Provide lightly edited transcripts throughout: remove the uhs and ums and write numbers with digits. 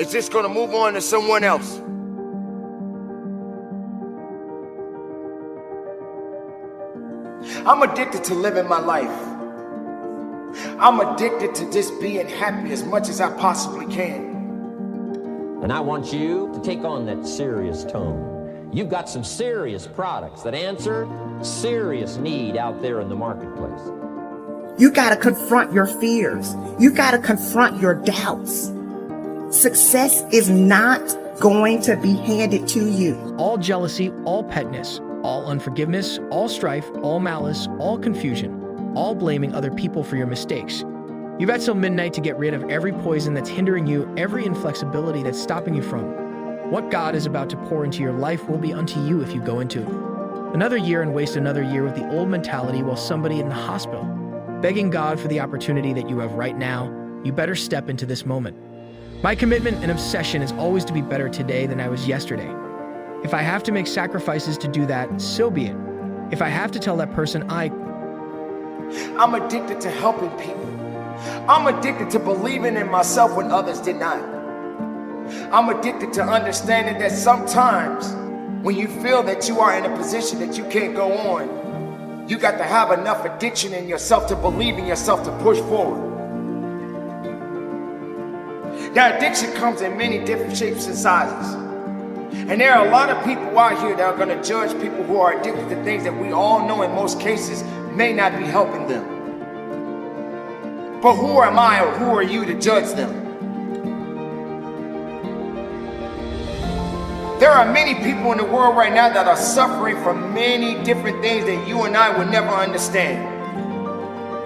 it's just going to move on to someone else. I'm addicted to living my life. I'm addicted to just being happy as much as I possibly can. And I want you to take on that serious tone. You've got some serious products that answer serious need out there in the marketplace. You got to confront your fears. You got to confront your doubts. Success is not going to be handed to you. All jealousy, all petness, all unforgiveness, all strife, all malice, all confusion, all blaming other people for your mistakes. You've had till midnight to get rid of every poison that's hindering you, every inflexibility that's stopping you from. What God is about to pour into your life will be unto you if you go into another year and waste another year with the old mentality while somebody in the hospital, begging God for the opportunity that you have right now. You better step into this moment. My commitment and obsession is always to be better today than I was yesterday. If I have to make sacrifices to do that, so be it. If I have to tell that person I'm addicted to helping people. I'm addicted to believing in myself when others did not. I'm addicted to understanding that sometimes when you feel that you are in a position that you can't go on, you got to have enough addiction in yourself to believe in yourself to push forward. Now, addiction comes in many different shapes and sizes. And there are a lot of people out here that are going to judge people who are addicted to things that we all know in most cases may not be helping them. But who am I or who are you to judge them? There are many people in the world right now that are suffering from many different things that you and I would never understand.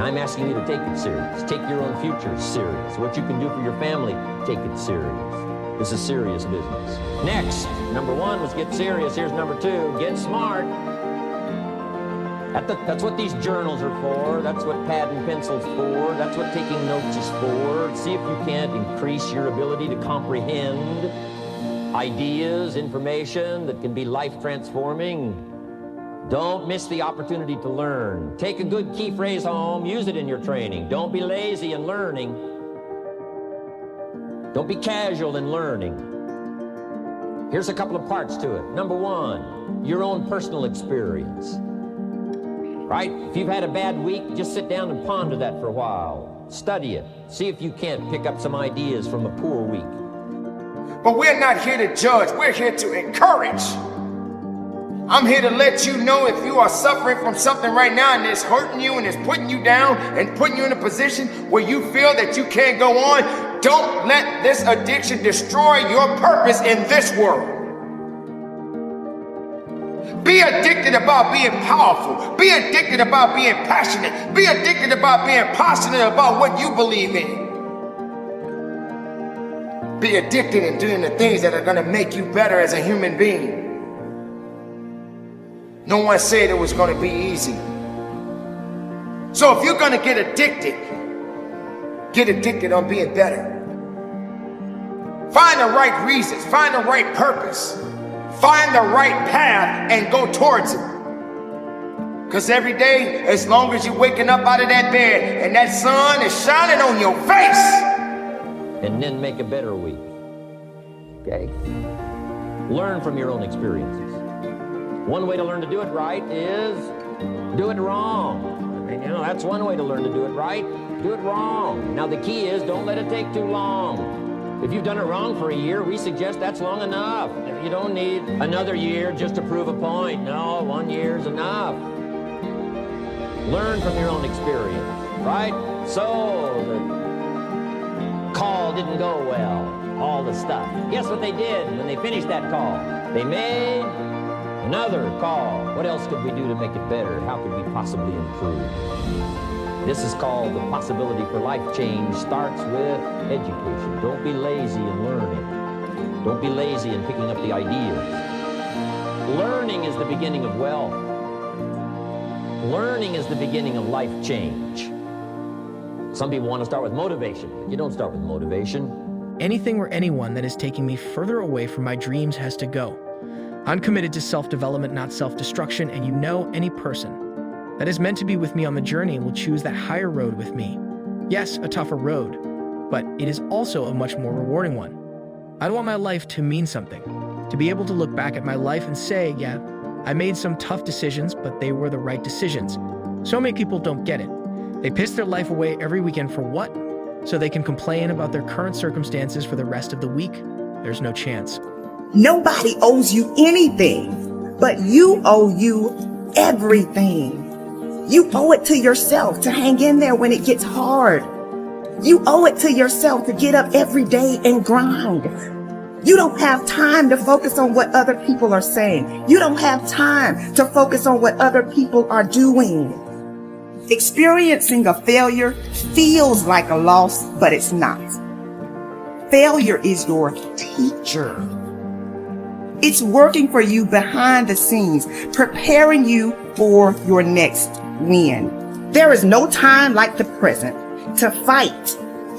I'm asking you to take it serious. Take your own future serious. What you can do for your family, take it serious. This is serious business. Next, number one was get serious. Here's number two, get smart. That's what these journals are for. That's what pad and pencil's for. That's what taking notes is for. See if you can't increase your ability to comprehend ideas, information that can be life-transforming. Don't miss the opportunity to learn. Take a good key phrase home, use it in your training. Don't be lazy in learning. Don't be casual in learning. Here's a couple of parts to it. Number one, your own personal experience. Right? If you've had a bad week, just sit down and ponder that for a while. Study it. See if you can't pick up some ideas from a poor week. But we're not here to judge. We're here to encourage. I'm here to let you know if you are suffering from something right now and it's hurting you and it's putting you down and putting you in a position where you feel that you can't go on, don't let this addiction destroy your purpose in this world. Be addicted about being powerful. Be addicted about being passionate. Be addicted about being passionate about what you believe in. Be addicted in doing the things that are going to make you better as a human being. No one said it was going to be easy. So if you're going to get addicted on being better. Find the right reasons, find the right purpose, find the right path and go towards it. Because every day, as long as you're waking up out of that bed and that sun is shining on your face. And then make a better week. Okay? Learn from your own experiences. One way to learn to do it right is do it wrong. I mean, that's one way to learn to do it right. Do it wrong. Now, the key is don't let it take too long. If you've done it wrong for a year, we suggest that's long enough. You don't need another year just to prove a point. No, 1 year's enough. Learn from your own experience, right? So, the call didn't go well, all the stuff. Guess what they did when they finished that call? They made another call. What else could we do to make it better? How could we possibly improve? This is called the possibility for life change starts with education. Don't be lazy in learning. Don't be lazy in picking up the ideas. Learning is the beginning of wealth. Learning is the beginning of life change. Some people want to start with motivation, but you don't start with motivation. anything or anyone that is taking me further away from my dreams has to go. I'm committed to self-development, not self-destruction, and any person that is meant to be with me on the journey will choose that higher road with me. Yes, a tougher road, but it is also a much more rewarding one. I want my life to mean something, to be able to look back at my life and say, yeah, I made some tough decisions, but they were the right decisions. So many people don't get it. They piss their life away every weekend for what? So they can complain about their current circumstances for the rest of the week? There's no chance. Nobody owes you anything, but you owe you everything. You owe it to yourself to hang in there when it gets hard. You owe it to yourself to get up every day and grind. You don't have time to focus on what other people are saying. You don't have time to focus on what other people are doing. Experiencing a failure feels like a loss, but it's not. Failure is your teacher. It's working for you behind the scenes, preparing you for your next win. There is no time like the present to fight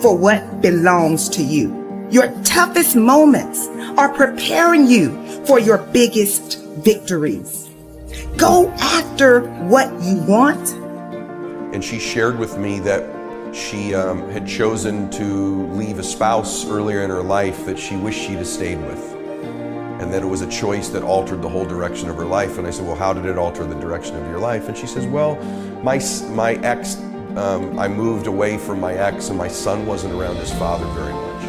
for what belongs to you. Your toughest moments are preparing you for your biggest victories. Go after what you want. And she shared with me that she had chosen to leave a spouse earlier in her life that she wished she'd have stayed with. And that it was a choice that altered the whole direction of her life. And I said, well, how did it alter the direction of your life? And she says, well, my ex, I moved away from my ex and my son wasn't around his father very much.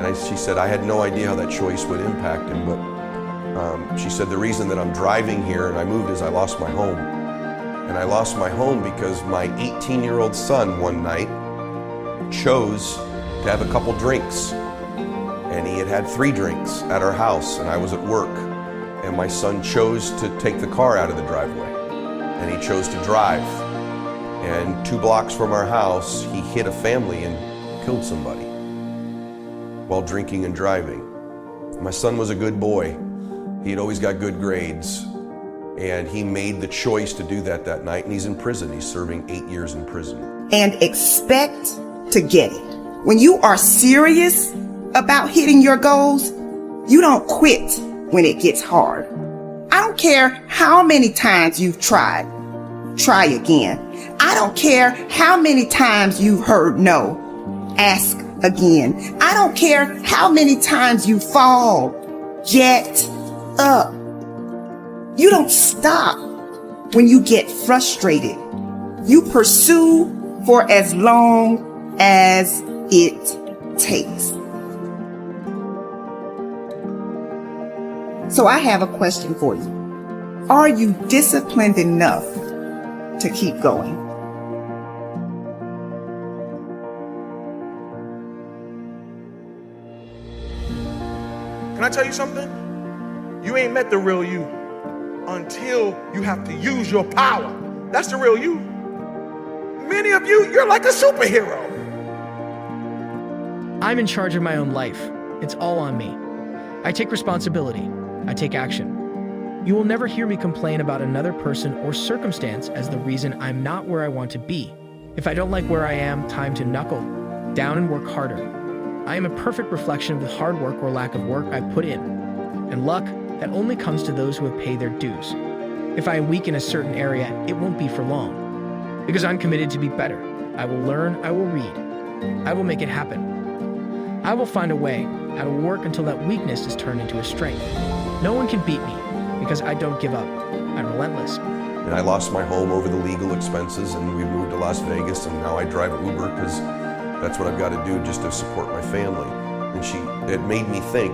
And she said, I had no idea how that choice would impact him, but she said, the reason that I'm driving here and I moved is I lost my home. And I lost my home because my 18-year-old son one night chose to have a couple drinks. And he had had 3 drinks at our house and I was at work. And my son chose to take the car out of the driveway. And he chose to drive. And 2 blocks from our house, he hit a family and killed somebody while drinking and driving. My son was a good boy. He had always got good grades. And he made the choice to do that night, and he's in prison. He's serving 8 years in prison. And expect to get it. When you are serious about hitting your goals, you don't quit when it gets hard. I don't care how many times you've tried. Try again. I don't care how many times you've heard no. Ask again. I don't care how many times you fall. Get up. You don't stop when you get frustrated. You pursue for as long as it takes. So I have a question for you. Are you disciplined enough to keep going? Can I tell you something? You ain't met the real you until you have to use your power. That's the real you. Many of you, you're like a superhero. I'm in charge of my own life. It's all on me. I take responsibility. I take action. You will never hear me complain about another person or circumstance as the reason I'm not where I want to be. If I don't like where I am, time to knuckle down and work harder. I am a perfect reflection of the hard work or lack of work I've put in. And luck, that only comes to those who have paid their dues. If I am weak in a certain area, it won't be for long. Because I'm committed to be better. I will learn, I will read. I will make it happen. I will find a way. I will work until that weakness is turned into a strength. No one can beat me because I don't give up. I'm relentless. And I lost my home over the legal expenses, and we moved to Las Vegas, and now I drive Uber because that's what I've got to do just to support my family. And it made me think.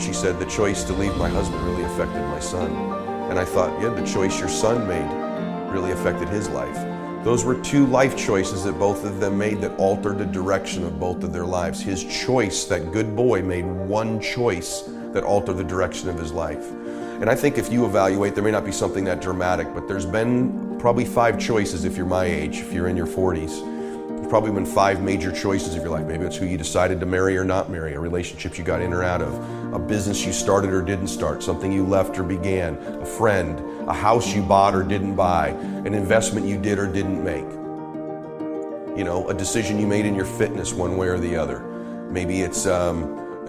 She said the choice to leave my husband really affected my son. And I thought, yeah, the choice your son made really affected his life. Those were 2 life choices that both of them made that altered the direction of both of their lives. His choice, that good boy, made 1 choice that altered the direction of his life. And I think if you evaluate, there may not be something that dramatic, but there's been probably 5 choices if you're my age, if you're in your 40s. There's probably been 5 major choices of your life. Maybe it's who you decided to marry or not marry, a relationship you got in or out of, a business you started or didn't start, something you left or began, a friend, a house you bought or didn't buy, an investment you did or didn't make. A decision you made in your fitness one way or the other. Maybe it's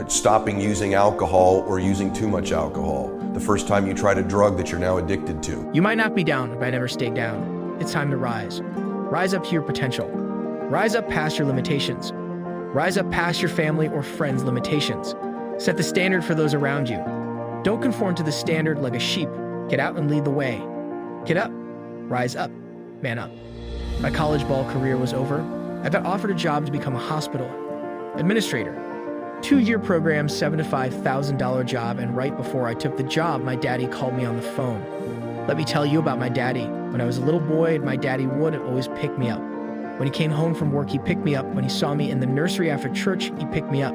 stopping using alcohol or using too much alcohol. The first time you tried a drug that you're now addicted to. You might not be down, but I never stay down. It's time to rise. Rise up to your potential. Rise up past your limitations. Rise up past your family or friends' limitations. Set the standard for those around you. Don't conform to the standard like a sheep. Get out and lead the way. Get up. Rise up. Man up. My college ball career was over. I got offered a job to become a hospital administrator. 2-year program, $7,000 to $5,000 job, and right before I took the job, my daddy called me on the phone. Let me tell you about my daddy. When I was a little boy, my daddy would always pick me up. When he came home from work, he picked me up. When he saw me in the nursery after church, he picked me up.